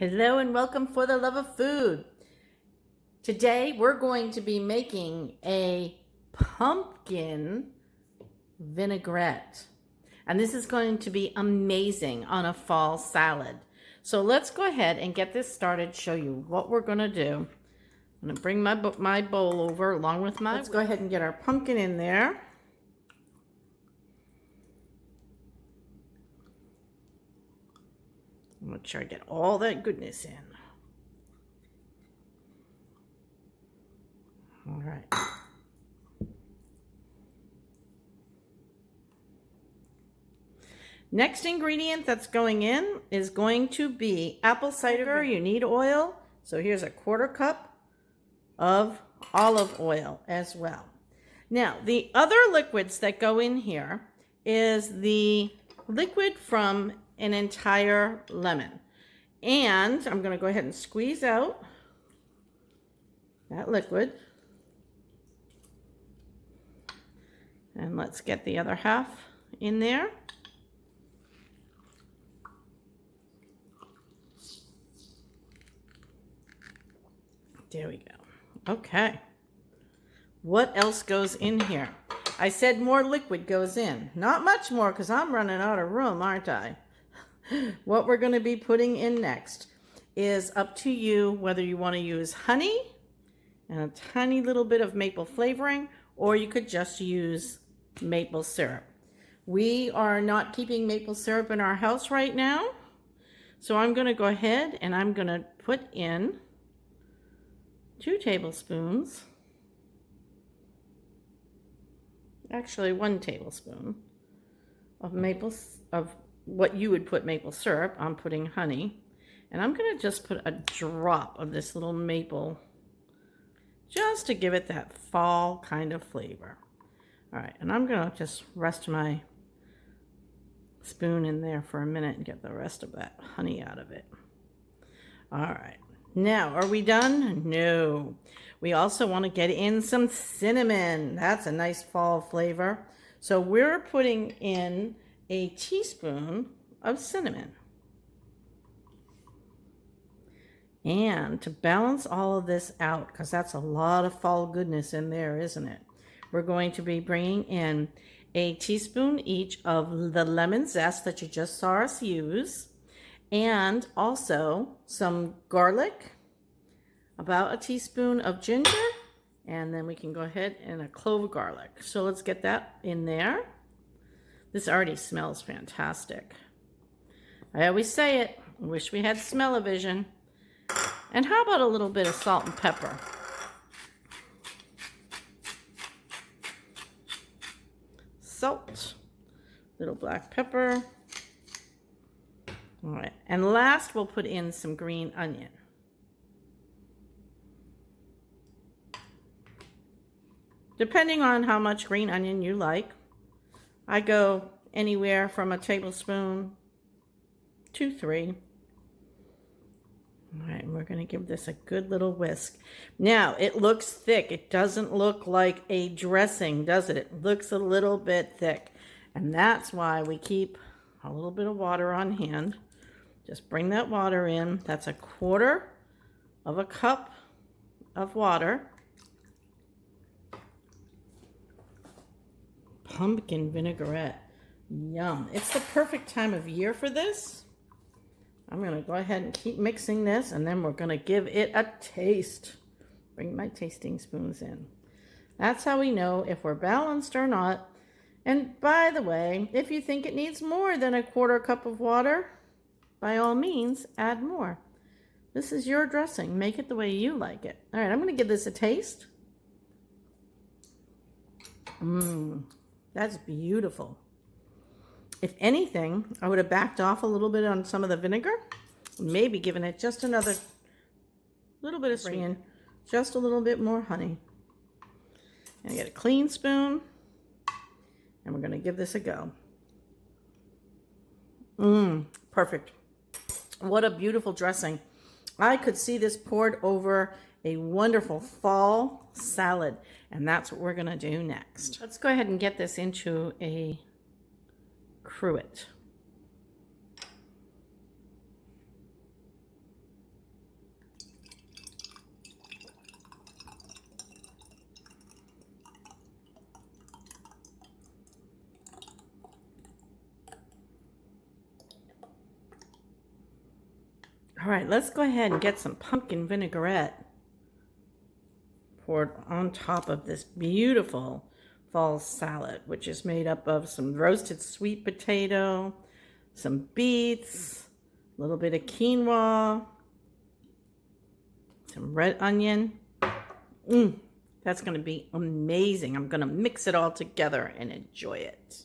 Hello and welcome for the love of food. Today we're going to be making a pumpkin vinaigrette. And this is going to be amazing on a fall salad. So let's go ahead and get this started, show you what we're going to do. I'm going to bring my bowl over along with my... Let's go ahead and get our pumpkin in there. Make sure I get all that goodness in. All right. Next ingredient that's going in is going to be apple cider. You need oil. So here's a 1/4 cup of olive oil as well. Now, the other liquids that go in here is the liquid from an entire lemon. And I'm going to go ahead and squeeze out that liquid. And let's get the other half in there. There we go. Okay. What else goes in here? I said more liquid goes in. Not much more because I'm running out of room, aren't I? What we're going to be putting in next is up to you whether you want to use honey and a tiny little bit of maple flavoring, or you could just use maple syrup. We are not keeping maple syrup in our house right now, so I'm going to go ahead and I'm going to put in 2 tablespoons, actually 1 tablespoon of what you would put maple syrup. I'm putting honey, and I'm going to just put a drop of this little maple just to give it that fall kind of flavor. All right, and I'm going to just rest my spoon in there for a minute and get the rest of that honey out of it. All right, now are we done? No. We also want to get in some cinnamon. That's a nice fall flavor. So we're putting in a teaspoon of cinnamon. And to balance all of this out, because that's a lot of fall goodness in there, isn't it? We're going to be bringing in a teaspoon each of the lemon zest that you just saw us use, and also some garlic, about a teaspoon of ginger, and then we can go ahead and a clove of garlic. So let's get that in there. This already smells fantastic. I always say it, I wish we had smell-o-vision. And how about a little bit of salt and pepper? Salt, little black pepper. All right, and last we'll put in some green onion. Depending on how much green onion you like. I go anywhere from a tablespoon to 3. All right, we're going to give this a good little whisk. Now, it looks thick. It doesn't look like a dressing, does it? It looks a little bit thick. And that's why we keep a little bit of water on hand. Just bring that water in. That's a 1/4 of a cup of water. Pumpkin vinaigrette. Yum. It's the perfect time of year for this. I'm going to go ahead and keep mixing this, and then we're going to give it a taste. Bring my tasting spoons in. That's how we know if we're balanced or not. And by the way, if you think it needs more than a 1/4 cup of water, by all means, add more. This is your dressing. Make it the way you like it. All right, I'm going to give this a taste. That's beautiful. If anything, I would have backed off a little bit on some of the vinegar, maybe given it just another little bit of sweet, just a little bit more honey. And get a clean spoon, and we're going to give this a go. Perfect. What a beautiful dressing. I could see this poured over a wonderful fall salad, and that's what we're going to do next. Let's go ahead and get this into a cruet. All right, let's go ahead and get some pumpkin vinaigrette poured on top of this beautiful fall salad, which is made up of some roasted sweet potato, some beets, a little bit of quinoa, some red onion. That's going to be amazing. I'm going to mix it all together and enjoy it.